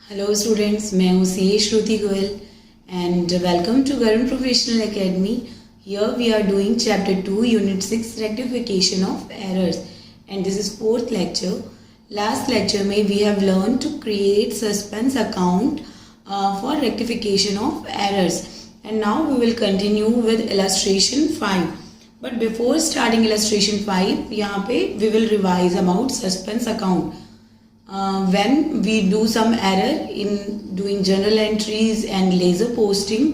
Hello students, मैं हूँ C Shruti Goyal and welcome to Garun professional academy. Here we are doing chapter 2 unit 6 rectification of errors and this is fourth lecture. Last lecture में we have learn to create suspense account for rectification of errors and now we will continue with illustration 5. But before starting illustration 5, यहाँ पे we will revise about suspense account. When we do some error in doing journal entries and laser posting,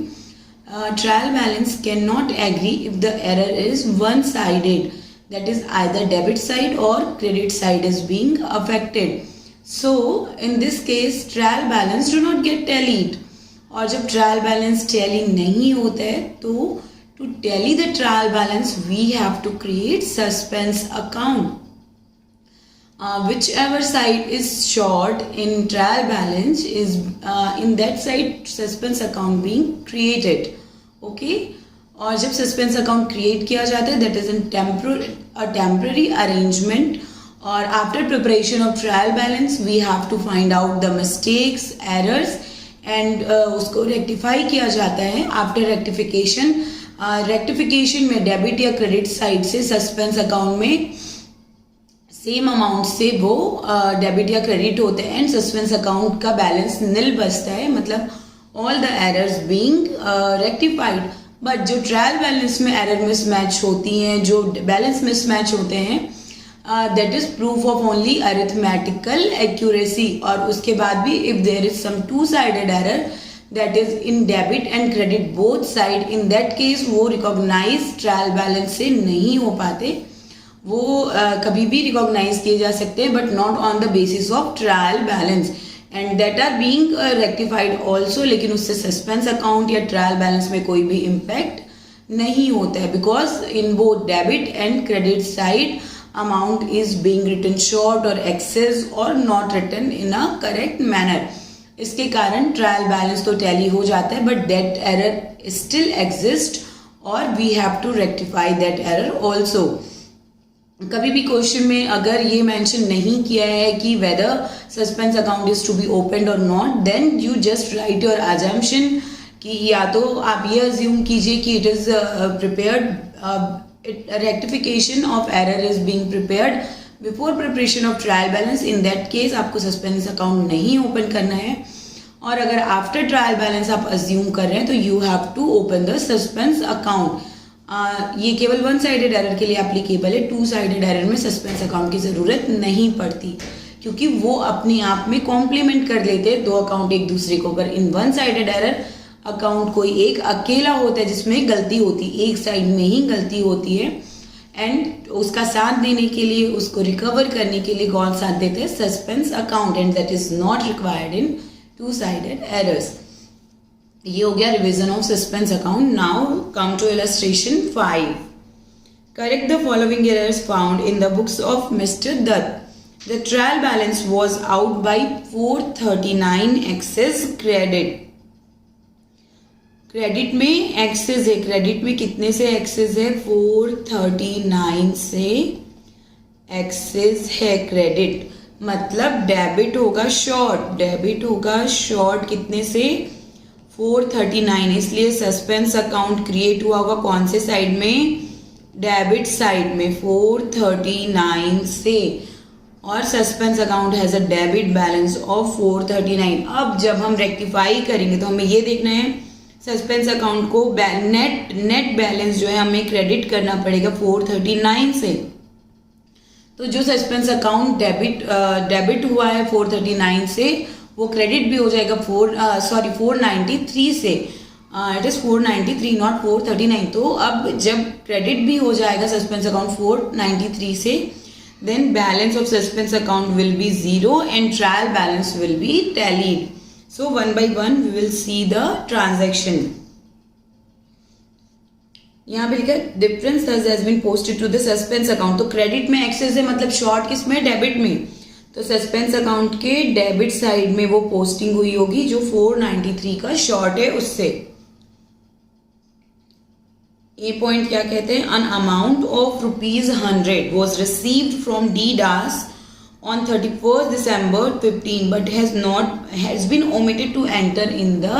trial balance cannot agree if the error is one-sided, that is either debit side or credit side is being affected. So in this case trial balance do not get tallied. और जब trial balance tally नहीं होता है तो to tally the trial balance we have to create suspense account. Whichever side is short in trial balance is in that side suspense account being created. Okay, और जब suspense account create किया जाता है that is a temporary arrangement. और after preparation of trial balance we have to find out the mistakes, errors and उसको rectify किया जाता है. After rectification में डेबिट या क्रेडिट साइड से suspense account में सेम अमाउंट से वो डेबिट या क्रेडिट होते हैं एंड सस्पेंस अकाउंट का बैलेंस निल बचता है, मतलब all the errors being rectified. But जो ट्रायल बैलेंस में एरर मिसमैच होती हैं, जो बैलेंस मिसमैच होते हैं, that is proof of only arithmetical accuracy. और उसके बाद भी if there is some two sided error that is in debit and credit both side, in that case वो रिकॉग्नाइज ट्रायल बैलेंस से नहीं हो पाते. वो कभी भी रिकॉग्नाइज किए जा सकते हैं but not on the basis of trial balance and that are being rectified also. लेकिन उससे सस्पेंस अकाउंट या ट्रायल बैलेंस में कोई भी इम्पैक्ट नहीं होता है because in both debit and credit side amount is being written short और एक्सेस और not written in a correct manner. इसके कारण ट्रायल बैलेंस तो टैली हो जाता है but that error still exist और we have to rectify that error also. कभी भी क्वेश्चन में अगर ये मेंशन नहीं किया है कि whether suspense account is to be opened और not, then you just write your assumption कि या तो आप ये अज्यूम कीजिए कि it is prepared, rectification of error is being prepared before preparation of trial balance. In that case आपको suspense account नहीं ओपन करना है. और अगर आफ्टर ट्रायल बैलेंस आप अज्यूम कर रहे हैं तो you have to open the suspense account. ये केवल वन साइडेड एरर के लिए एप्लीकेबल है. टू साइडेड एरर में सस्पेंस अकाउंट की ज़रूरत नहीं पड़ती क्योंकि वो अपने आप में कॉम्प्लीमेंट कर लेते हैं दो अकाउंट एक दूसरे को. पर in one sided error account कोई एक अकेला होता है जिसमें गलती होती है, एक साइड में ही गलती होती है एंड उसका साथ देने के लिए, उसको रिकवर करने के लिए कौन साथ देते हैं? Suspense account. And that is not required in two sided errors. ये हो गया revision of suspense account. Now come to illustration 5. Correct the following errors found in the books of mister Dutt. The trial balance was out by 439 excess credit. Credit में excess है, credit में कितने से access है? 439 से एक्सेस है credit, मतलब debit होगा शॉर्ट. डेबिट होगा शॉर्ट कितने से? 439. इसलिए सस्पेंस अकाउंट क्रिएट हुआ होगा कौन से साइड में? डेबिट साइड में 439 से. और suspense account has a debit balance of 439. अब जब हम रेक्टिफाई करेंगे तो हमें ये देखना है सस्पेंस अकाउंट को नेट बैलेंस जो है हमें क्रेडिट करना पड़ेगा 439 से. तो जो सस्पेंस अकाउंट डेबिट हुआ है 439 से वो क्रेडिट भी हो जाएगा 493 से. It is 493 not 439. तो अब जब क्रेडिट भी हो जाएगा सस्पेंस अकाउंट 493 से, then balance of suspense account will be 0 and trial balance will be tallied. So one by one we will see the transaction. यहाँ पे लिखा है difference has been posted to the suspense account. तो credit में excess है, मतलब short किसमें? Debit में. तो सस्पेंस अकाउंट के डेबिट साइड में वो पोस्टिंग हुई होगी जो 493 का शॉर्ट है उससे. ये पॉइंट क्या कहते हैं? An amount of ₹100 was received from D dance on 31st December 15 but has been omitted to enter in the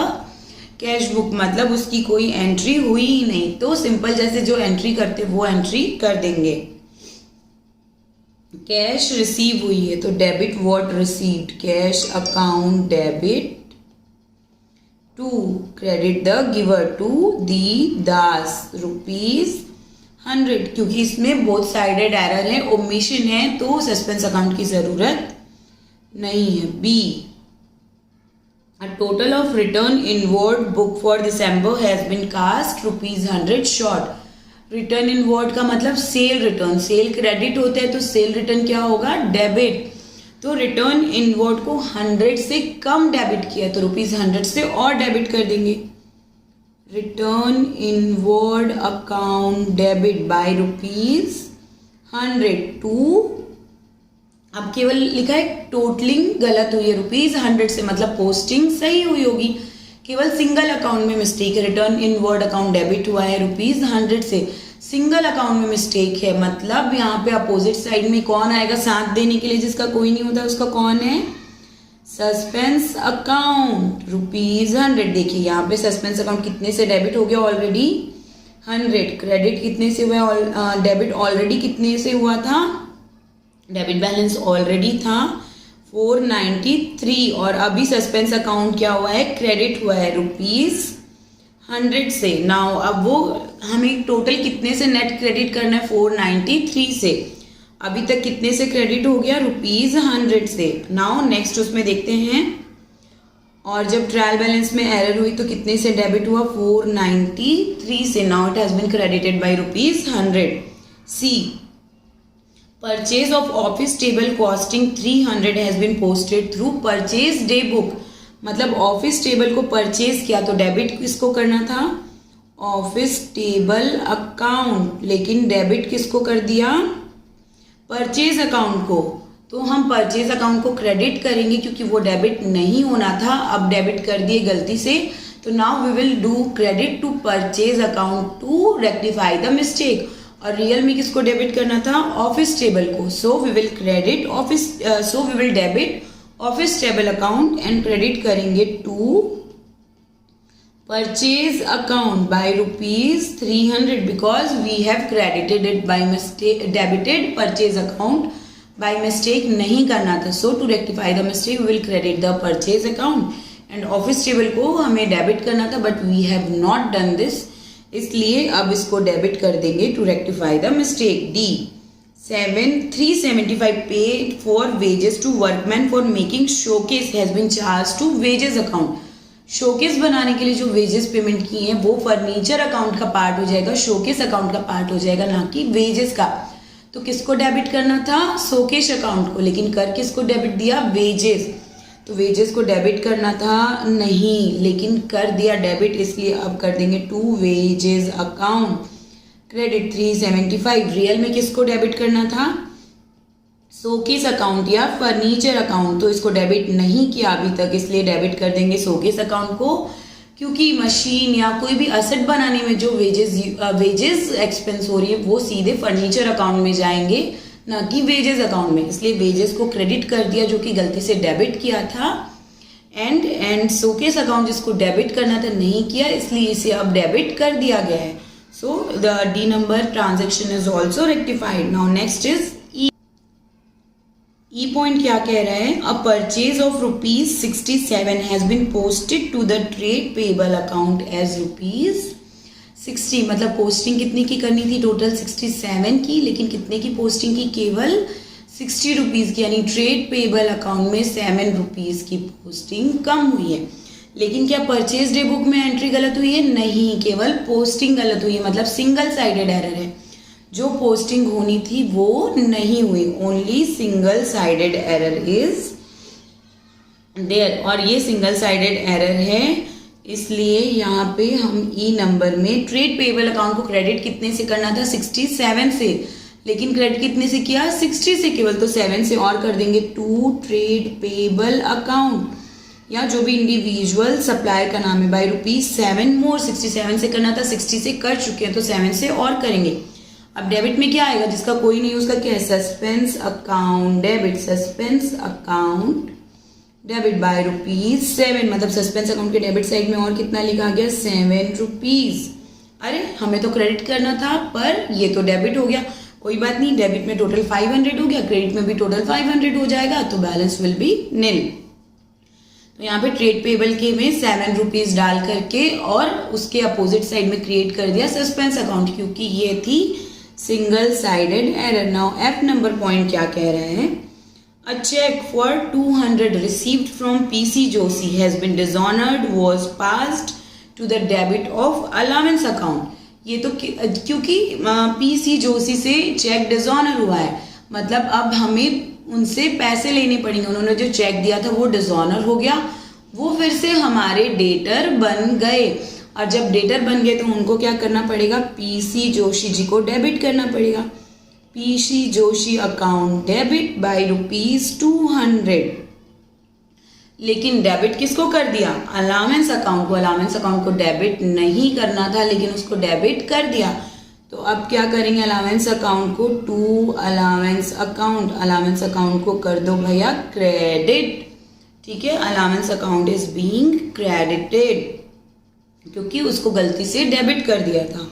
cash book, मतलब उसकी कोई एंट्री हुई ही नहीं, तो सिंपल जैसे जो एंट्री करते वो एंट्री कर देंगे। कैश रिसीव हुई है तो debit what received, cash account debit to, credit the giver to the Das ₹100, क्योंकि इसमें बोथ साइडेड एरर है, ओमिशन है, तो सस्पेंस अकाउंट की जरूरत नहीं है। B, a total of return inward book for December has been cast ₹100 short। Return inward का मतलब सेल रिटर्न, सेल क्रेडिट होता है तो सेल रिटर्न क्या होगा, डेबिट, तो रिटर्न इनवर्ड को 100 से कम डेबिट किया तो ₹100 से और डेबिट कर देंगे। Return inward account debit by ₹100 to, अब केवल लिखा है टोटलिंग गलत हुई है ₹100 से, मतलब पोस्टिंग सही हुई होगी, केवल सिंगल अकाउंट में मिस्टेक है। रिटर्न इनवर्ड अकाउंट डेबिट हुआ है ₹100 से, सिंगल अकाउंट में मिस्टेक है, मतलब यहाँ पे अपोजिट साइड में कौन आएगा साथ देने के लिए, जिसका कोई नहीं होता उसका कौन है, सस्पेंस अकाउंट ₹100। देखिए यहाँ पे सस्पेंस अकाउंट कितने से डेबिट हो गया ऑलरेडी 100, क्रेडिट कितने से हुआ, डेबिट ऑलरेडी कितने से हुआ था, डेबिट बैलेंस ऑलरेडी था 493, और अभी सस्पेंस अकाउंट क्या हुआ है, क्रेडिट हुआ है ₹100 से। नाउ अब वो हमें टोटल कितने से नेट क्रेडिट करना है, 493 से, अभी तक कितने से क्रेडिट हो गया, ₹100 से। नाउ नेक्स्ट उसमें देखते हैं, और जब ट्रायल बैलेंस में एरर हुई तो कितने से डेबिट हुआ, 493 से। Now it has been credited by ₹100। C, purchase of office table costing 300 has been posted through purchase day book, मतलब ऑफिस टेबल को परचेज किया तो डेबिट किसको करना था, ऑफिस टेबल अकाउंट, लेकिन डेबिट किसको कर दिया, परचेज अकाउंट को, तो हम परचेज अकाउंट को क्रेडिट करेंगे क्योंकि वो डेबिट नहीं होना था, अब डेबिट कर दिए गलती से, तो now we will do credit to purchase account to rectify the mistake. और रियल में किसको डेबिट करना था, ऑफिस टेबल को, so we will debit office table account and credit करेंगे to purchase account by ₹300 because we have credited it by mistake, debited purchase account by mistake नहीं करना था, so to rectify the mistake we will credit the purchase account and office table को हमें debit करना था but we have not done this, इसलिए अब इसको डेबिट कर देंगे to rectify the mistake. D, 375 paid for wages to workman for making showcase has been charge to wages account. Showcase बनाने के लिए जो वेजेस पेमेंट की हैं वो फर्नीचर अकाउंट का पार्ट हो जाएगा, शोकेस अकाउंट का पार्ट हो जाएगा, ना कि वेजेस का। तो किसको डेबिट करना था, शोकेस अकाउंट को, लेकिन कर किसको डेबिट दिया, वेजेस, तो वेजेस को डेबिट करना था नहीं, लेकिन कर दिया डेबिट, इसलिए अब कर देंगे to wages account credit 375। Real में किसको डेबिट करना था, शोकेस अकाउंट या फर्नीचर अकाउंट, तो इसको डेबिट नहीं किया अभी तक, इसलिए डेबिट कर देंगे शोकेस अकाउंट को, क्योंकि मशीन या कोई भी असेट बनाने में जो वेजेस एक्सपेंस हो रही है वो सीधे फर्नीचर अकाउंट में जाएंगे, ना कि वेजेस अकाउंट में, इसलिए वेजेस को क्रेडिट कर दिया जो कि गलती से डेबिट किया था, एंड शोकेस अकाउंट जिसको डेबिट करना था नहीं किया, इसलिए इसे अब डेबिट कर दिया गया है। So the D number transaction is also rectified. Now next is E point क्या कह रहा है, a purchase of ₹67 has been posted to the trade payable account as ₹60, मतलब पोस्टिंग कितने की करनी थी, टोटल 67 की, लेकिन कितने की पोस्टिंग की, केवल ₹60 की, यानी ट्रेड पेबल अकाउंट में ₹7 की पोस्टिंग कम हुई है। लेकिन क्या परचेज डे बुक में एंट्री गलत हुई है, नहीं, केवल पोस्टिंग गलत हुई है, मतलब सिंगल साइडेड एरर है, जो पोस्टिंग होनी थी वो नहीं हुई, only single sided error is there, और ये सिंगल साइडेड एरर है, इसलिए यहाँ पे हम ई नंबर में ट्रेड पेबल अकाउंट को क्रेडिट कितने से करना था, 67 से, लेकिन क्रेडिट कितने से किया, 60 से केवल, तो 7 से और कर देंगे टू ट्रेड पेबल अकाउंट, या जो भी इंडिविजुअल सप्लायर का नाम है, बाय ₹7 मोर, 67 से करना था, 60 से कर चुके हैं तो 7 से और करेंगे। अब डेबिट में क्या आएगा, जिसका कोई नहीं उसका क्या है, suspense account debit, suspense account debit bye ₹7, मतलब सस्पेंस अकाउंट के डेबिट साइड में और कितना लिखा गया, ₹7। अरे हमें तो क्रेडिट करना था पर ये तो डेबिट हो गया, कोई बात नहीं, डेबिट में टोटल 500 हो गया, क्रेडिट में भी टोटल 500 हो जाएगा, तो बैलेंस विल बी निल। तो यहाँ पे ट्रेड पेबल के में ₹7 डाल करके और उसके अपोजिट साइड में क्रिएट कर दिया सस्पेंस अकाउंट, क्योंकि ये थी single sided error. Now F number point क्या कह रहे हैं, A check for 200 received from PC Joshi has been dishonored was passed to the debit of allowance account। ये तो क्योंकि पीसी जोशी से चेक डिसऑनर हुआ है, मतलब अब हमें उनसे पैसे लेने पड़ेंगे, उन्होंने जो चेक दिया था वो डिसऑनर हो गया, वो फिर से हमारे डेटर बन गए, और जब डेटर बन गए तो उनको क्या करना पड़ेगा, पीसी जोशी जी को डेबिट करना पड़ेगा। PC Joshi account debit bye ₹200, लेकिन डेबिट किसको कर दिया, अलाउंस अकाउंट को। अलाउंस अकाउंट को डेबिट नहीं करना था लेकिन उसको डेबिट कर दिया, तो अब क्या करेंगे, अलाउंस अकाउंट को to allowance account, allowance account को कर दो भैया क्रेडिट, ठीक है, allowance account is being credited, क्योंकि उसको गलती से डेबिट कर दिया था।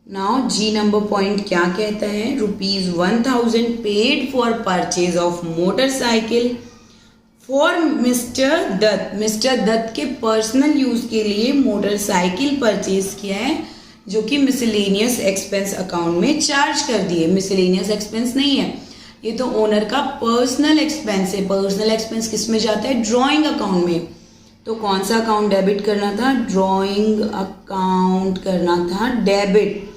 नाउ जी नंबर पॉइंट क्या कहता है, ₹1000 paid for purchase of motorcycle for mister Dutt. Mister Dutt के पर्सनल यूज के लिए मोटरसाइकिल परचेज किया है, जो कि मिसलेनियस एक्सपेंस अकाउंट में चार्ज कर दिए। मिसलेनियस एक्सपेंस नहीं है, ये तो ओनर का पर्सनल एक्सपेंस है। पर्सनल एक्सपेंस किस में जाता है, ड्रॉइंग अकाउंट में। तो कौन सा अकाउंट डेबिट करना था, ड्रॉइंग अकाउंट करना था डेबिट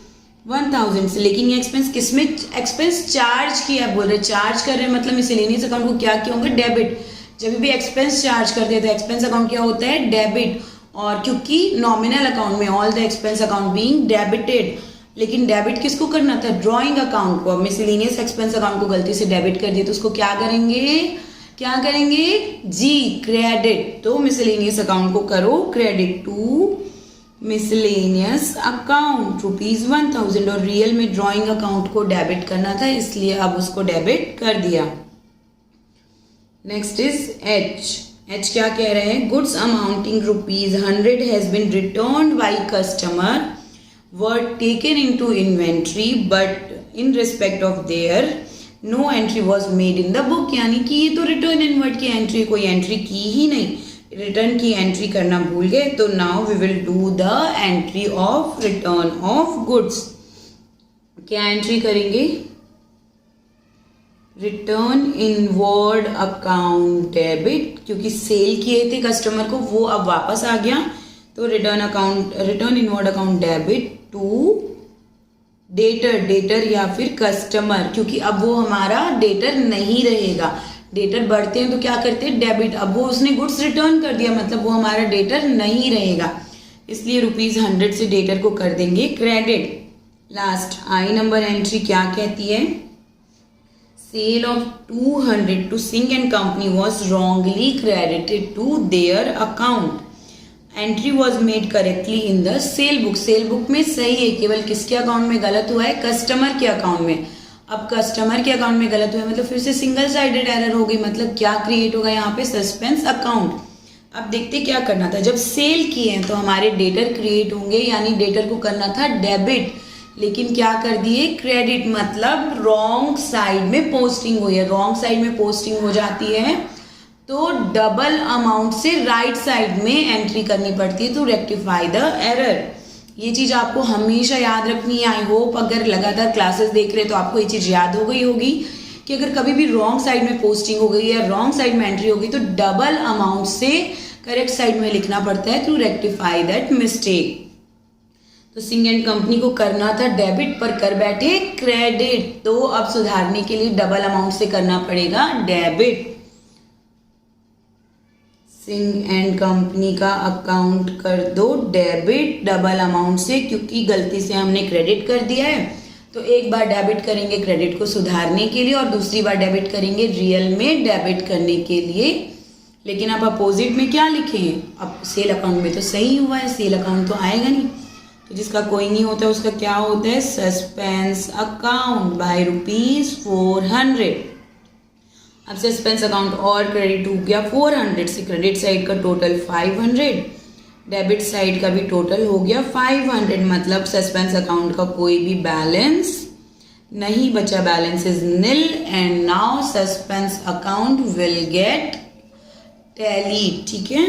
1000 से, लेकिन ये एक्सपेंस किसमें, एक्सपेंस चार्ज किया, बोल रहे चार्ज कर रहे हैं, मतलब मिसलेनियस अकाउंट को क्या किया होगा, डेबिट। जब भी एक्सपेंस चार्ज करते हैं तो एक्सपेंस अकाउंट क्या होता है, डेबिट, और क्योंकि नॉमिनल अकाउंट में all the expense account being debited, लेकिन डेबिट किसको करना था, ड्रॉइंग अकाउंट को। मिसलेनियस एक्सपेंस अकाउंट को गलती से डेबिट कर दिया तो उसको क्या करेंगे, क्या करेंगे जी, क्रेडिट। तो मिसलेनियस अकाउंट को करो क्रेडिट टू मिसलेनियस अकाउंट ₹1000, और रियल में ड्रॉइंग अकाउंट को डेबिट करना था, इसलिए अब उसको डेबिट कर दिया। नेक्स्ट इज एच क्या कह रहे हैं, goods amounting ₹100 has been returned by customer were taken into inventory but in respect of there no entry was made in the book, यानी कि ये तो रिटर्न इनवर्ट की एंट्री, कोई एंट्री की ही नहीं, रिटर्न की एंट्री करना भूल गए। तो now we will do the entry of return of goods. क्या एंट्री करेंगे, रिटर्न इनवर्ड अकाउंट डेबिट, क्योंकि सेल किए थे कस्टमर को, वो अब वापस आ गया, तो return inward account debit to debtor, debtor या फिर कस्टमर, क्योंकि अब वो हमारा डेटर नहीं रहेगा। डेटर बढ़ते हैं तो क्या करते हैं, डेबिट, अब वो उसने गुड्स रिटर्न कर दिया, मतलब वो हमारा डेटर नहीं रहेगा, इसलिए ₹100 से डेटर को कर देंगे credit. Last I number entry क्या कहती है, sale of 200 to Singh and company was wrongly credited to their account, entry was made correctly in the sale book. Sale book में सही है, केवल किसके अकाउंट में गलत हुआ है, कस्टमर के अकाउंट में। अब कस्टमर के अकाउंट में गलत हुआ है मतलब फिर से सिंगल साइडेड एरर हो गई, मतलब क्या क्रिएट होगा यहाँ पे, सस्पेंस अकाउंट। अब देखते क्या करना था, जब सेल किए हैं तो हमारे डेटर क्रिएट होंगे, यानी डेटर को करना था डेबिट, लेकिन क्या कर दिए क्रेडिट, मतलब रॉन्ग साइड में पोस्टिंग हुई है। रॉन्ग साइड में पोस्टिंग हो जाती है तो डबल अमाउंट से राइट साइड में एंट्री करनी पड़ती है टू रेक्टिफाई द एरर। ये चीज़ आपको हमेशा याद रखनी है। आई होप अगर लगातार क्लासेस देख रहे हैं तो आपको ये चीज़ याद हो गई होगी कि अगर कभी भी रॉन्ग साइड में पोस्टिंग हो गई या रॉन्ग साइड में एंट्री हो गई तो डबल अमाउंट से करेक्ट साइड में लिखना पड़ता है टू रेक्टिफाई दैट मिस्टेक। तो सिंह एंड कंपनी को करना था डेबिट पर कर बैठे क्रेडिट, तो अब सुधारने के लिए डबल अमाउंट से करना पड़ेगा डेबिट। सिंह एंड कंपनी का अकाउंट कर दो डेबिट डबल अमाउंट से, क्योंकि गलती से हमने क्रेडिट कर दिया है। तो एक बार डेबिट करेंगे क्रेडिट को सुधारने के लिए और दूसरी बार डेबिट करेंगे रियल में डेबिट करने के लिए। लेकिन आप अपोजिट में क्या लिखें, अब सेल अकाउंट में तो सही हुआ है, सेल अकाउंट तो आएगा नहीं, तो जिसका कोई नहीं होता उसका क्या होता है, सस्पेंस अकाउंट बाय ₹400। अब सस्पेंस अकाउंट और क्रेडिट हो गया 400 से, क्रेडिट साइड का टोटल 500, डेबिट साइड का भी टोटल हो गया 500, मतलब सस्पेंस अकाउंट का कोई भी बैलेंस नहीं बचा, balance is nil and now suspense account will get tally. ठीक है,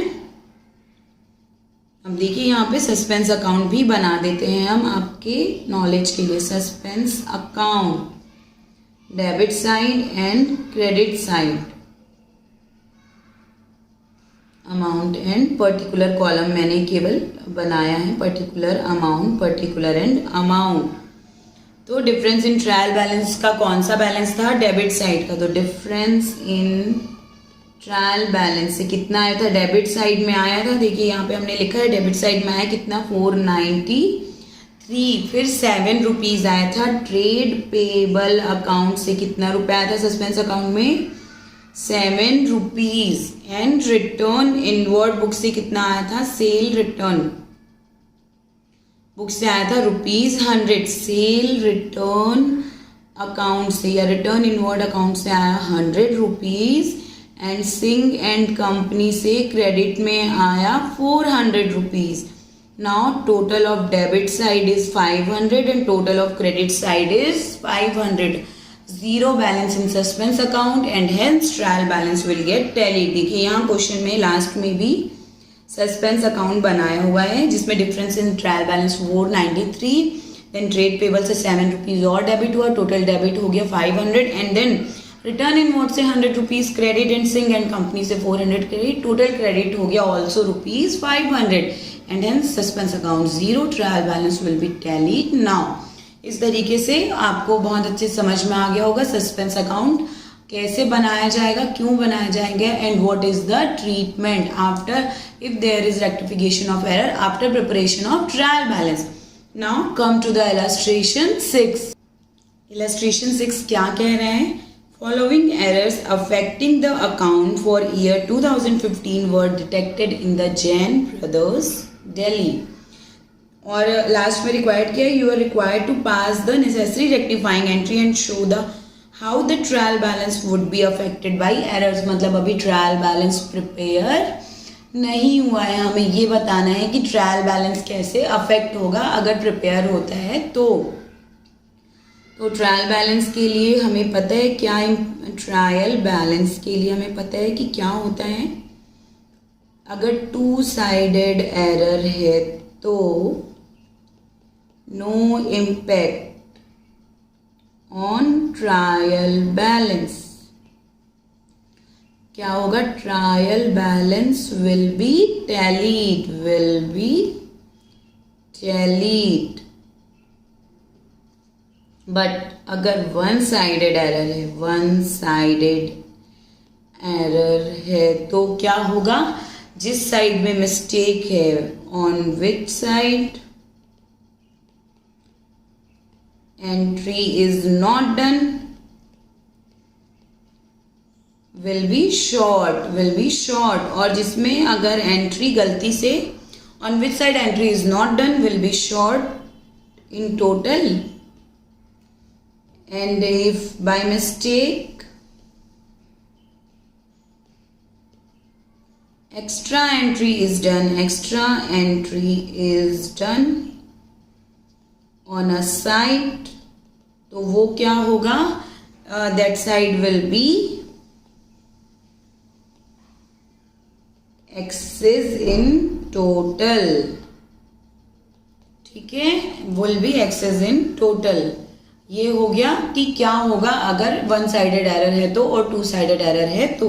अब देखिए यहाँ पे सस्पेंस अकाउंट भी बना देते हैं हम आपके नॉलेज के लिए। Suspense account debit side and credit side, amount and particular column मैंने केवल बनाया है, particular amount, particular and amount. तो डिफरेंस इन ट्रायल बैलेंस का कौन सा बैलेंस था, डेबिट साइड का। तो डिफरेंस इन ट्रायल बैलेंस से कितना आया था, डेबिट साइड में आया था, देखिए यहाँ पे हमने लिखा है डेबिट साइड में आया कितना 493, फिर 7 रुपीज आया था ट्रेड पेबल अकाउंट से, कितना रुपया आया था सस्पेंस अकाउंट में 7 rupees, and return inward book से कितना आया था, सेल रिटर्न बुक से आया था ₹100, सेल रिटर्न अकाउंट से या रिटर्न इनवर्ड अकाउंट से आया ₹100, एंड सिंह एंड कंपनी से क्रेडिट में आया ₹400। Now total of debit side is 500 and total of credit side is 500। Zero balance in suspense account and hence trial balance will get tally. देखिए यहाँ question में last में भी सस्पेंस अकाउंट बनाया हुआ है जिसमें difference in trial balance 493, then trade payable से 7 रुपीज और डेबिट हुआ, टोटल डेबिट हो गया 500, एंड देन रिटर्न इनवर्ड से 100 rupees credit and Singh and company से 400 क्रेडिट, टोटल क्रेडिट हो गया also ₹500, and hence suspense account zero, trial balance will be tallied now. इस तरीके से आपको बहुत अच्छे समझ में आ गया होगा सस्पेंस अकाउंट कैसे बनाया जाएगा, क्यों बनाया जाएगा, and what is the treatment after if there is rectification of error after preparation of trial balance. Now come to the illustration 6। Illustration 6 क्या कह रहे हैं, following errors affecting the account for year 2015 were detected in the Jain brothers Delhi. और लास्ट में required किया, you are required to pass the necessary rectifying entry and show the how the trial balance would be affected by errors. मतलब अभी trial balance prepare नहीं हुआ है, हमें ये बताना है कि ट्रायल बैलेंस कैसे अफेक्ट होगा अगर प्रिपेयर होता है तो ट्रायल बैलेंस के लिए हमें पता है क्या, ट्रायल बैलेंस के लिए हमें पता है कि क्या होता है, अगर 2 साइडेड एरर है तो no impact on trial balance. क्या होगा, trial balance will be tallied, but अगर वन साइडेड एरर है तो क्या होगा, जिस साइड में मिस्टेक है, on which side entry is not done will be short, और जिसमें अगर एंट्री गलती से on which side entry is not done will be short in total, and if by mistake extra entry is done on a site, तो वो क्या होगा, that side will be excess in total, ठीक है, will be excess in total। ये हो गया कि क्या होगा अगर वन साइडेड एरर है तो और 2 साइडेड एरर है तो।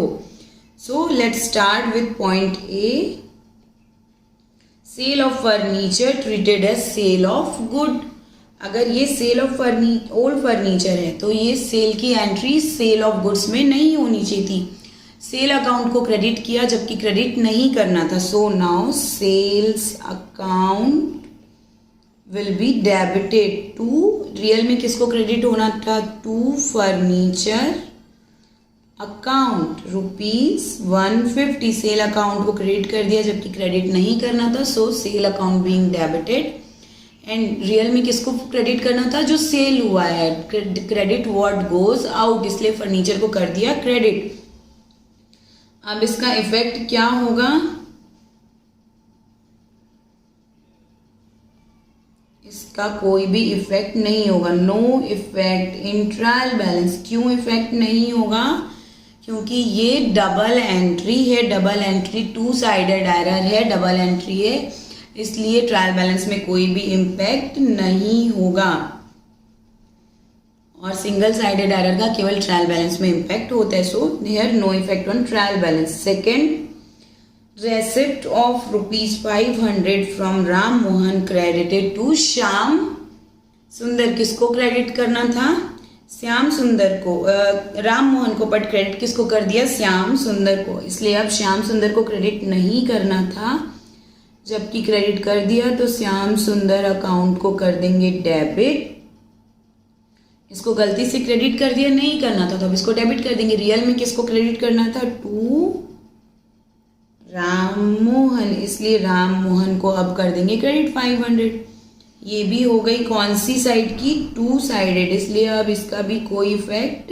So let's start with point A, sale of furniture treated as sale of good. अगर ये सेल ऑफ ओल्ड फर्नीचर है तो ये सेल की एंट्री सेल ऑफ गुड्स में नहीं होनी चाहिए थी, सेल अकाउंट को क्रेडिट किया जबकि क्रेडिट नहीं करना था। So now sales account will be debited to, real में किसको क्रेडिट होना था, to furniture account ₹150, sale account को क्रेडिट कर दिया जबकि क्रेडिट नहीं करना था। So sale account being debited and real में किसको क्रेडिट करना था, जो सेल हुआ है, क्रेडिट व्हाट गोज आउट, इसलिए फर्नीचर को कर दिया क्रेडिट। अब इसका इफेक्ट क्या होगा, इसका कोई भी इफेक्ट नहीं होगा, no effect in trial balance. क्यों इफेक्ट नहीं होगा, क्योंकि ये डबल एंट्री है, double entry two sided error है, डबल एंट्री है, इसलिए ट्रायल बैलेंस में कोई भी इम्पैक्ट नहीं होगा। और सिंगल साइडेड एरर का केवल ट्रायल बैलेंस में इम्पैक्ट होता है, so here no effect on trial balance. Second, receipt of ₹500 from Ram Mohan credited to Shyam Sundar. किसको क्रेडिट करना था, श्याम सुंदर को, राम मोहन को, बट क्रेडिट किसको कर दिया, श्याम सुंदर को, इसलिए अब श्याम सुंदर को क्रेडिट नहीं करना था, जबकि क्रेडिट कर दिया तो श्याम सुंदर अकाउंट को कर देंगे डेबिट। इसको गलती से क्रेडिट कर दिया, नहीं करना था तो अब इसको डेबिट कर देंगे। रियल में किसको क्रेडिट करना था, टू राम मोहन, इसलिए राम मोहन को अब कर देंगे क्रेडिट 500। ये भी हो गई कौन सी साइड की, टू साइडेड, इसलिए अब इसका भी कोई इफेक्ट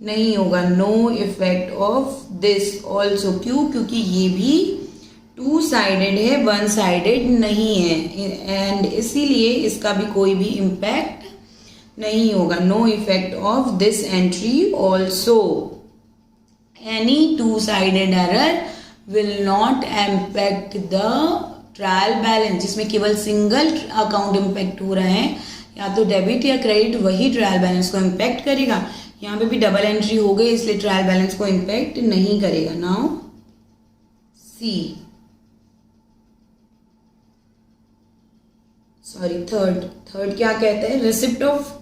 नहीं होगा, no effect of this also. क्यों, क्योंकि ये भी टू साइडेड है, वन साइडेड नहीं है, एंड इसीलिए इसका भी कोई भी इम्पैक्ट नहीं होगा, no effect of this entry also. Any two sided error will not impact the trial balance, जिसमें केवल सिंगल अकाउंट इम्पैक्ट हो रहा है, या तो डेबिट या क्रेडिट, वही ट्रायल बैलेंस को इम्पैक्ट करेगा। यहाँ पे भी डबल एंट्री हो गई, इसलिए ट्रायल बैलेंस को इम्पैक्ट नहीं करेगा। नाउ सी, सॉरी थर्ड क्या कहता है, receipt of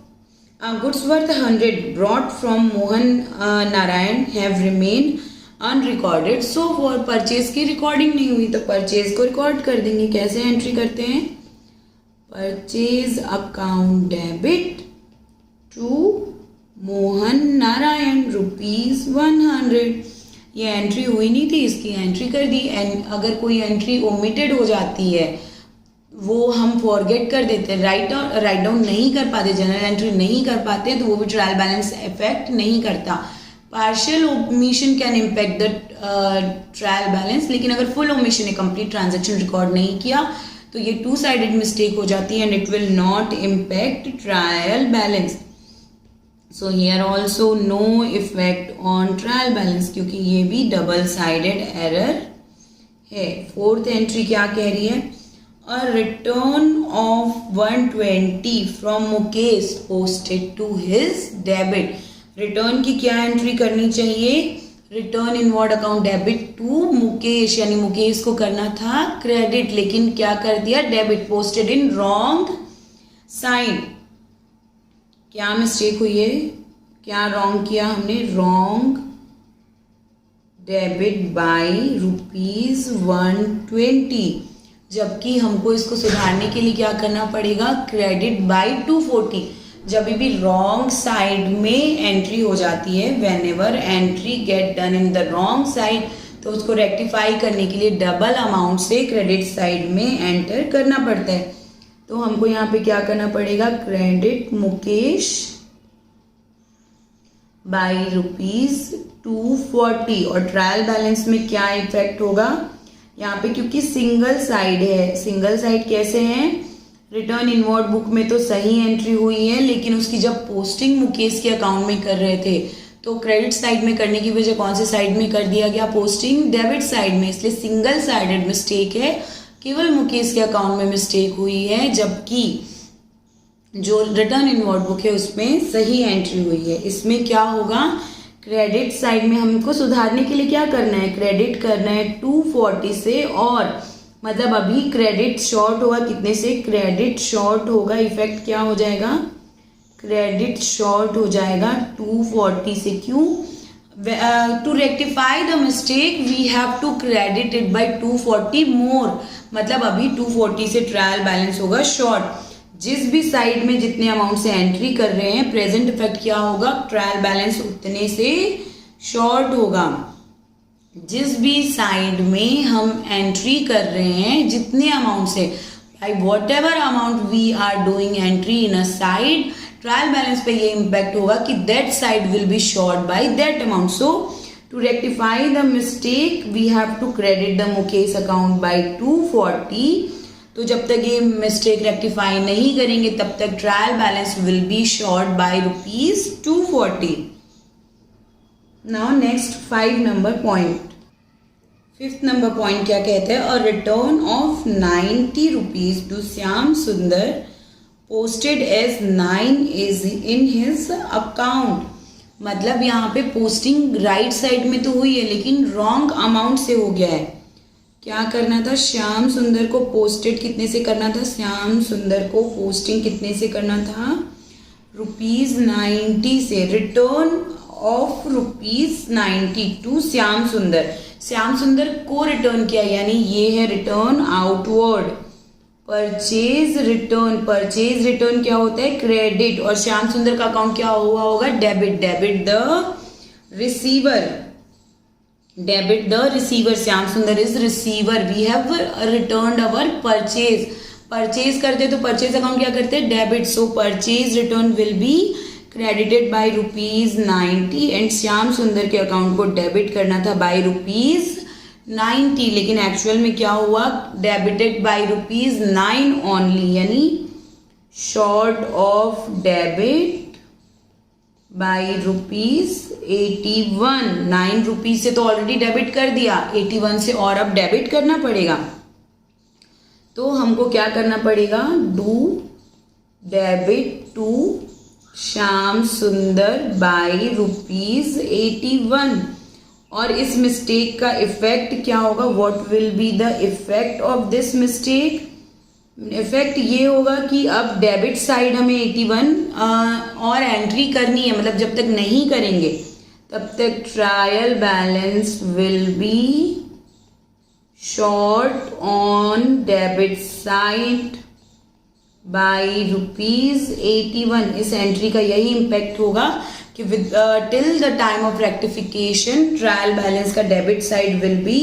goods worth 100 brought from Mohan Narayan have remain unrecorded so for. Purchase की रिकॉर्डिंग नहीं हुई तो परचेज को रिकॉर्ड कर देंगे। कैसे एंट्री करते हैं, purchase account debit to Mohan Narayan ₹100। ये एंट्री हुई नहीं थी, इसकी एंट्री कर दी। एंड अगर कोई एंट्री ओमिटेड हो जाती है, वो हम फॉरगेट कर देते हैं, राइट डाउन नहीं कर पाते, जनरल एंट्री नहीं कर पाते, तो वो भी ट्रायल बैलेंस इफेक्ट नहीं करता। Partial omission can impact the trial balance, लेकिन अगर फुल ओमिशन है, कंप्लीट ट्रांजैक्शन रिकॉर्ड नहीं किया, तो ये टू साइडेड मिस्टेक हो जाती है and it will not impact trial balance. So here also no effect on trial balance, क्योंकि ये भी डबल साइडेड एरर है। फोर्थ एंट्री क्या कह रही है, a return of 120 from Mukesh posted to his debit. Return की क्या एंट्री करनी चाहिए, return in what account, debit to Mukesh, यानी मुकेश को करना था क्रेडिट, लेकिन क्या कर दिया, debit, posted in wrong sign. क्या मिस्टेक हुई है, क्या रॉन्ग किया हमने, रॉन्ग डेबिट बाय ₹120, जबकि हमको इसको सुधारने के लिए क्या करना पड़ेगा, क्रेडिट बाय 240। जब भी रॉन्ग साइड में एंट्री हो जाती है, when ever entry get done in the wrong side, तो उसको रेक्टिफाई करने के लिए डबल अमाउंट से क्रेडिट साइड में एंटर करना पड़ता है। तो हमको यहाँ पे क्या करना पड़ेगा, क्रेडिट मुकेश बाई ₹240। और ट्रायल बैलेंस में क्या इफेक्ट होगा यहाँ पे, क्योंकि सिंगल साइड है, सिंगल साइड कैसे है, रिटर्न इनवर्ड बुक में तो सही एंट्री हुई है, लेकिन उसकी जब पोस्टिंग मुकेश के अकाउंट में कर रहे थे तो क्रेडिट साइड में करने की वजह कौन से साइड में कर दिया गया, पोस्टिंग डेबिट साइड में, इसलिए सिंगल साइडेड मिस्टेक है, केवल मुकेश के अकाउंट में मिस्टेक हुई है, जबकि जो रिटर्न इनवर्ड बुक है उसमें सही एंट्री हुई है। इसमें क्या होगा, क्रेडिट साइड में हमको सुधारने के लिए क्या करना है, क्रेडिट करना है 240 से, और मतलब अभी क्रेडिट शॉर्ट होगा कितने से, क्रेडिट शॉर्ट होगा, इफेक्ट क्या हो जाएगा, क्रेडिट शॉर्ट हो जाएगा 240 से। क्यों, to rectify the mistake we have to credit it by 240 more, मतलब अभी 240 से ट्रायल बैलेंस होगा शॉर्ट। जिस भी साइड में जितने अमाउंट से एंट्री कर रहे हैं, प्रेजेंट इफेक्ट क्या होगा, ट्रायल बैलेंस उतने से शॉर्ट होगा। जिस भी साइड में हम एंट्री कर रहे हैं जितने अमाउंट से, by whatever amount we are doing entry in a side, trial balance पे ये इम्पैक्ट होगा कि that side will be short by that amount. So to rectify the mistake we have to credit the Mukesh account by 240. तो जब तक ये mistake rectify नहीं करेंगे तब तक trial balance will be short by ₹240. Now next 5 number point. 5th number point क्या कहते हैं? A return of ₹90 to Shyam Sundar posted as 9 is in his account. मतलब यहाँ पे पोस्टिंग राइट साइड में तो हुई है लेकिन रॉन्ग अमाउंट से हो गया है. क्या करना था? श्याम सुंदर को पोस्टेड कितने से करना था? श्याम सुंदर को पोस्टिंग कितने से करना था? ₹90 से. रिटर्न ऑफ ₹90 टू श्याम सुंदर. श्याम सुंदर को रिटर्न किया यानी ये है रिटर्न आउटवर्ड. परचेज रिटर्न क्या होता है? क्रेडिट. और श्याम सुंदर का अकाउंट क्या हुआ होगा? Debit. Debit the receiver. Shyam Sundar is receiver. We have returned our purchase. Purchase करते तो परचेज अकाउंट क्या करते हैं? Debit. So purchase return will be credited by ₹90 and Shyam Sundar के अकाउंट को डेबिट करना था बाय ₹90 लेकिन एक्चुअल में क्या हुआ? डेबिटेड बाय ₹9 ओनली यानी शॉर्ट ऑफ डेबिट बाय ₹81. ₹9 से तो ऑलरेडी डेबिट कर दिया, 81 से और अब डेबिट करना पड़ेगा. तो हमको क्या करना पड़ेगा? डू डेबिट टू श्याम सुंदर बाय ₹81. और इस मिस्टेक का इफेक्ट क्या होगा? What will be the effect of this mistake? Effect ये होगा कि अब डेबिट साइड हमें 81 और एंट्री करनी है. मतलब जब तक नहीं करेंगे तब तक trial balance will be short on debit side by ₹81. इस एंट्री का यही इम्पैक्ट होगा कि till the time of rectification trial balance का debit side will be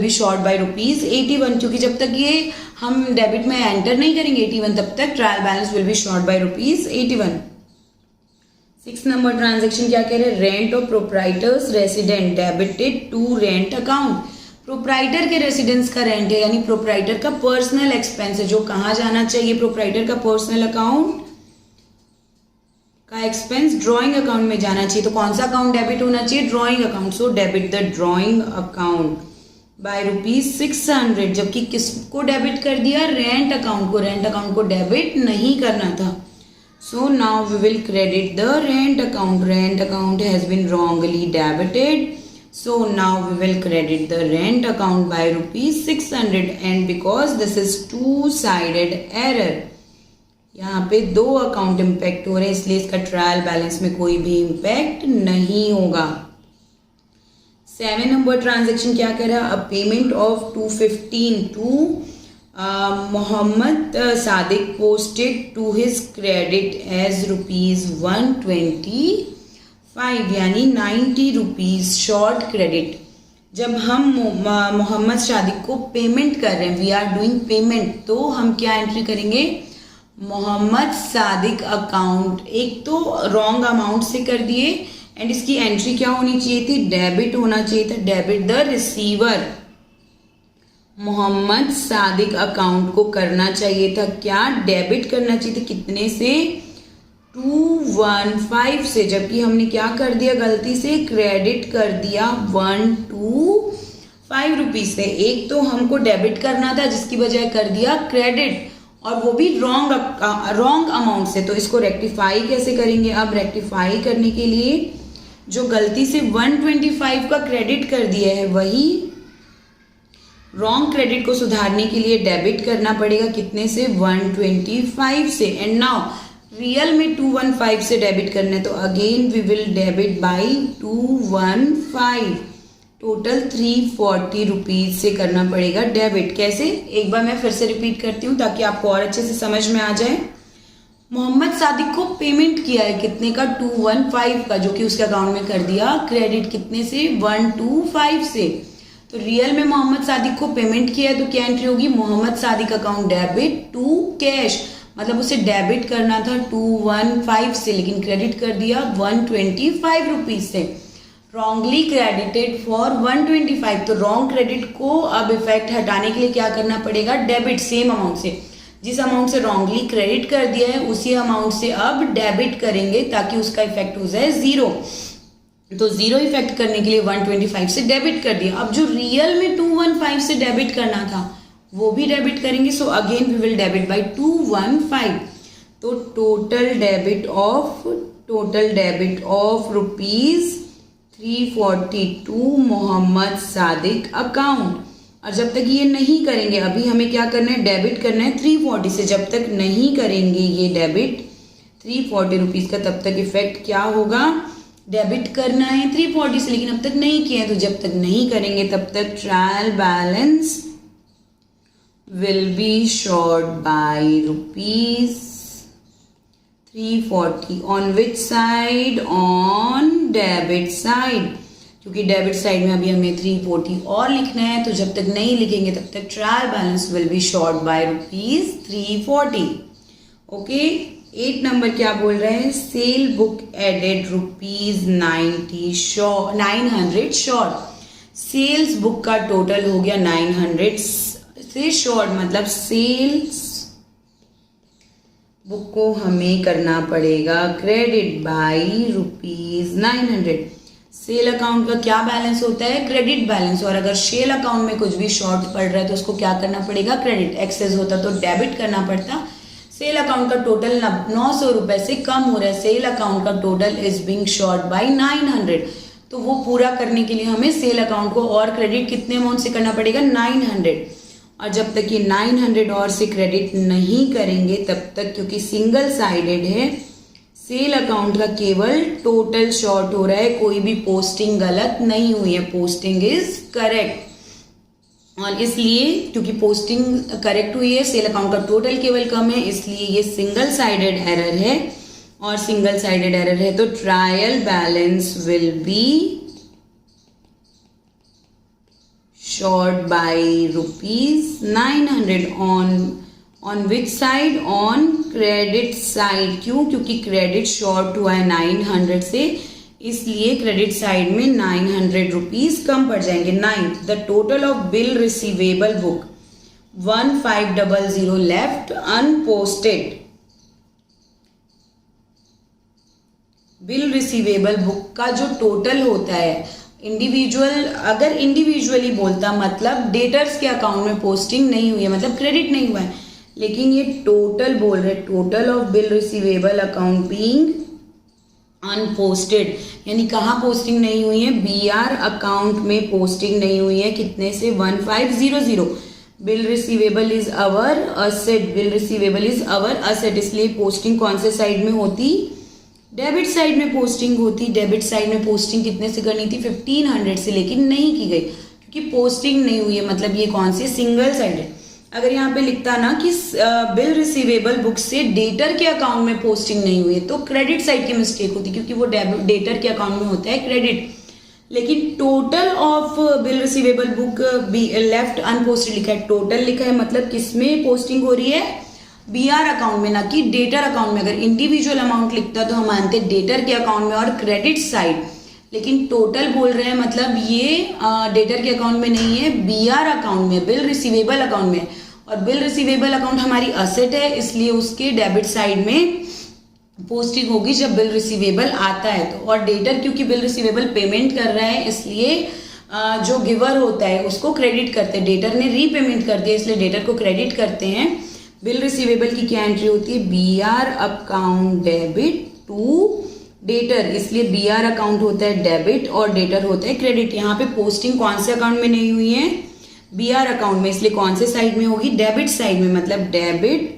short by ₹81. क्योंकि जब तक ये हम डेबिट में एंटर नहीं करेंगे 81 तब तक trial balance will be short by ₹81. 6 number transaction क्या कह रहे हैं? Rent of proprietor's resident debited to rent account. Proprietor के रेसिडेंस का रेंट है यानी प्रोप्राइटर का पर्सनल एक्सपेंस है जो कहाँ जाना चाहिए? प्रोप्राइटर का पर्सनल अकाउंट का एक्सपेंस ड्रॉइंग अकाउंट में जाना चाहिए. तो कौन सा अकाउंट डेबिट होना चाहिए? Drawing account. So debit the drawing account by ₹600. जबकि किसको डेबिट कर दिया? रेंट अकाउंट को. रेंट अकाउंट को डेबिट नहीं करना था. So now we will credit the rent account. Rent account has been wrongly debited. So now we will credit the rent account by ₹600 and because this is two-sided error, यहाँ पे 2 account impact हो रहे हैं इसलिए इसका trial balance में कोई भी इम्पैक्ट नहीं होगा. 7 नंबर ट्रांजेक्शन क्या कह रहा है? A payment of $215 to Mohammed Sadiq posted to his credit as ₹125 यानी ₹90 शॉर्ट क्रेडिट. जब हम मोहम्मद सादिक को पेमेंट कर रहे हैं, वी आर डूइंग पेमेंट, तो हम क्या एंट्री करेंगे? मोहम्मद सादिक अकाउंट. एक तो रॉन्ग अमाउंट से कर दिए एंड इसकी एंट्री क्या होनी चाहिए थी? डेबिट होना चाहिए था. Debit the receiver. Mohammed Sadiq account को करना चाहिए था क्या? डेबिट करना चाहिए था. कितने से? 215 से. जबकि हमने क्या कर दिया? गलती से क्रेडिट कर दिया ₹125 से. एक तो हमको डेबिट करना था जिसकी बजाय कर दिया क्रेडिट और वो भी रॉन्ग अमाउंट से. तो इसको रेक्टिफाई कैसे करेंगे? अब रेक्टिफाई करने के लिए जो गलती से 125 का क्रेडिट कर दिया है वही रॉन्ग क्रेडिट को सुधारने के लिए डेबिट करना पड़ेगा. कितने से? 125 से. एंड नाउ रियल में 215 से डेबिट करने तो again we will debit by 215. Total ₹340 से करना पड़ेगा डेबिट. कैसे? एक बार मैं फिर से रिपीट करती हूँ ताकि आपको और अच्छे से समझ में आ जाए. मोहम्मद सादिक को पेमेंट किया है कितने का? 215 का, जो कि उसके अकाउंट में कर दिया क्रेडिट. कितने से? 125 से. तो रियल में मोहम्मद सादिक को पेमेंट किया है तो क्या एंट्री होगी, Mohammed Sadiq account debit to cash, मतलब उसे डेबिट करना था 215 से लेकिन क्रेडिट कर दिया 125 रुपीज से। रॉन्गली क्रेडिटेड फॉर 125, तो रॉन्ग क्रेडिट को अब इफेक्ट हटाने के लिए क्या करना पड़ेगा, डेबिट सेम अमाउंट से, जिस अमाउंट से रॉन्गली क्रेडिट कर दिया है उसी अमाउंट से अब डेबिट करेंगे ताकि उसका इफेक्ट हो जाए जीरो। तो जीरो इफेक्ट करने के लिए 125 से डेबिट कर दिया। अब जो रियल में 215 से डेबिट करना था वो भी डेबिट करेंगे, so again we will debit by 215। तो total debit of rupees 342 Mohammed Sadiq account. और जब तक ये नहीं करेंगे, अभी हमें क्या करना है, डेबिट करना है 340 से, जब तक नहीं करेंगे ये डेबिट 340 रुपीज का तब तक इफेक्ट क्या होगा, डेबिट करना है 340 से लेकिन अब तक नहीं किया है, तो जब तक नहीं करेंगे तब तक trial balance will be short by rupees 340 on which side, on debit side, क्योंकि डेबिट साइड में अभी हमें 340 और लिखना है, तो जब तक नहीं लिखेंगे तब तक trial balance will be short by rupees 340। Okay, 8 number क्या बोल रहे हैं, sale book added rupees 900 short. Sales book का टोटल हो गया 900 से शॉर्ट, मतलब सेल्स बुक को हमें करना पड़ेगा credit by rupees 900। Cell account का क्या बैलेंस होता है, क्रेडिट बैलेंस, और अगर सेल अकाउंट में कुछ भी शॉर्ट पड़ रहा है तो उसको क्या करना पड़ेगा, क्रेडिट। एक्सेस होता तो डेबिट करना पड़ता। सेल अकाउंट का टोटल 900 रुपए से कम हो रहा है, सेल अकाउंट का total is being short by 900, तो वो पूरा करने के लिए हमें सेल अकाउंट को और क्रेडिट कितने अमाउंट से करना पड़ेगा, 900। और जब तक ये 900 और से क्रेडिट नहीं करेंगे तब तक, क्योंकि सिंगल साइडेड है, सेल अकाउंट का केवल टोटल शॉर्ट हो रहा है, कोई भी पोस्टिंग गलत नहीं हुई है, पोस्टिंग इज करेक्ट। और इसलिए क्योंकि पोस्टिंग करेक्ट हुई है, सेल अकाउंट का टोटल केवल कम है, इसलिए ये सिंगल साइडेड एरर है, और सिंगल साइडेड एरर है तो trial balance will be short by rupees 900 on which side, on credit side. क्यों, क्योंकि क्रेडिट शॉर्ट हुआ है 900 से, इसलिए क्रेडिट साइड में 900 रुपीज कम पड़ जाएंगे। 9th, the total of bill receivable book 1500 left unposted. Bill receivable book का जो टोटल होता है, इंडिविजुअल, अगर इंडिविजुअली बोलता मतलब डेटर्स के अकाउंट में पोस्टिंग नहीं हुई है, मतलब क्रेडिट नहीं हुआ है, लेकिन ये टोटल बोल रहे, total of bill receivable account being unposted, यानी कहाँ पोस्टिंग नहीं हुई है, बीआर अकाउंट में पोस्टिंग नहीं हुई है, कितने से, 1500। Bill receivable is our asset, bill receivable is our asset, इसलिए पोस्टिंग कौन से साइड में होती, डेबिट साइड में पोस्टिंग होती। डेबिट साइड में पोस्टिंग कितने से करनी थी, 1500 से, लेकिन नहीं की गई क्योंकि पोस्टिंग नहीं हुई है, मतलब ये कौन सी, सिंगल साइड है। अगर यहाँ पे लिखता ना कि बिल रिसीवेबल बुक से डेटर के अकाउंट में पोस्टिंग नहीं हुई है तो क्रेडिट साइड की मिस्टेक होती, क्योंकि वो डेटर के अकाउंट में होता है क्रेडिट। लेकिन total of bill receivable book left unposted लिखा है, टोटल लिखा है, मतलब किसमें पोस्टिंग हो रही है, बीआर अकाउंट में, ना कि डेटर अकाउंट में। अगर इंडिविजुअल अमाउंट लिखता तो हम मानते डेटर के अकाउंट में और क्रेडिट साइड, लेकिन टोटल बोल रहे हैं मतलब ये डेटर के अकाउंट में नहीं है, बीआर अकाउंट में, बिल रिसीवेबल अकाउंट में। और बिल रिसीवेबल अकाउंट हमारी असेट है, इसलिए उसके डेबिट साइड में पोस्टिंग होगी जब बिल रिसीवेबल आता है तो। और डेटर क्योंकि बिल रिसीवेबल पेमेंट कर रहा है, इसलिए जो गिवर होता है उसको क्रेडिट करते हैं, डेटर ने रीपेमेंट कर दिया इसलिए डेटर को क्रेडिट करते हैं। बिल रिसीवेबल की क्या एंट्री होती है, BR account debit to debtor, इसलिए बीआर अकाउंट होता है डेबिट और डेटर होता है क्रेडिट। यहाँ पे पोस्टिंग कौन से अकाउंट में नहीं हुई है, बीआर अकाउंट में, इसलिए कौन से साइड में होगी, डेबिट साइड में, मतलब डेबिट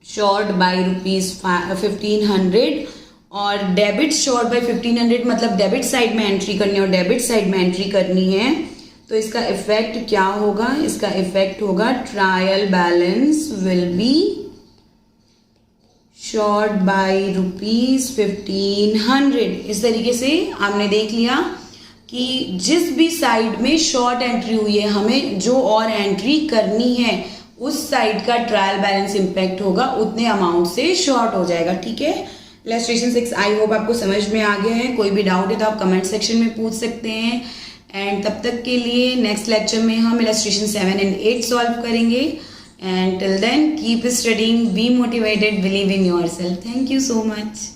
शॉर्ट बाय रुपीज 1500 और डेबिट शॉर्ट बाय 1500 मतलब डेबिट साइड में एंट्री करनी है और डेबिट साइड में एंट्री करनी है। तो इसका इफेक्ट क्या होगा, इसका इफेक्ट होगा trial balance will be short by rupees 1500। इस तरीके से आपने देख लिया कि जिस भी साइड में शॉर्ट एंट्री हुई है हमें जो और एंट्री करनी है उस साइड का ट्रायल बैलेंस इम्पैक्ट होगा उतने अमाउंट से शॉर्ट हो जाएगा। ठीक है, इलस्ट्रेशन 6 आई होप आपको समझ में आ गया है। कोई भी डाउट है तो आप कमेंट सेक्शन में पूछ सकते हैं। एंड तब तक के लिए नेक्स्ट लेक्चर में हम इलस्ट्रेशन 7 एंड 8 सॉल्व करेंगे। And till then keep studying, be motivated, believe in yourself. Thank you so much.